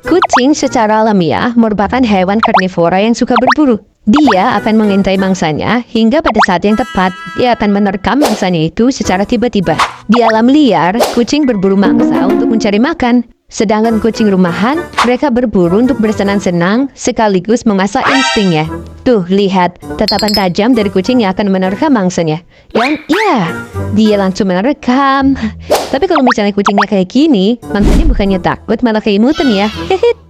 Kucing secara alamiah merupakan hewan karnivora yang suka berburu. Dia akan mengintai mangsanya hingga pada saat yang tepat, dia akan menerkam mangsanya itu secara tiba-tiba. Di alam liar, kucing berburu mangsa untuk mencari makan. Sedangkan kucing rumahan, mereka berburu untuk bersenang-senang sekaligus mengasah instingnya. Tuh, lihat, tatapan tajam dari kucing yang akan menerkam mangsanya. Dan ya, dia langsung menerkam. Tapi kalau misalnya kucingnya kayak gini, mangsanya bukannya takut, malah keimutan ya. Hehe.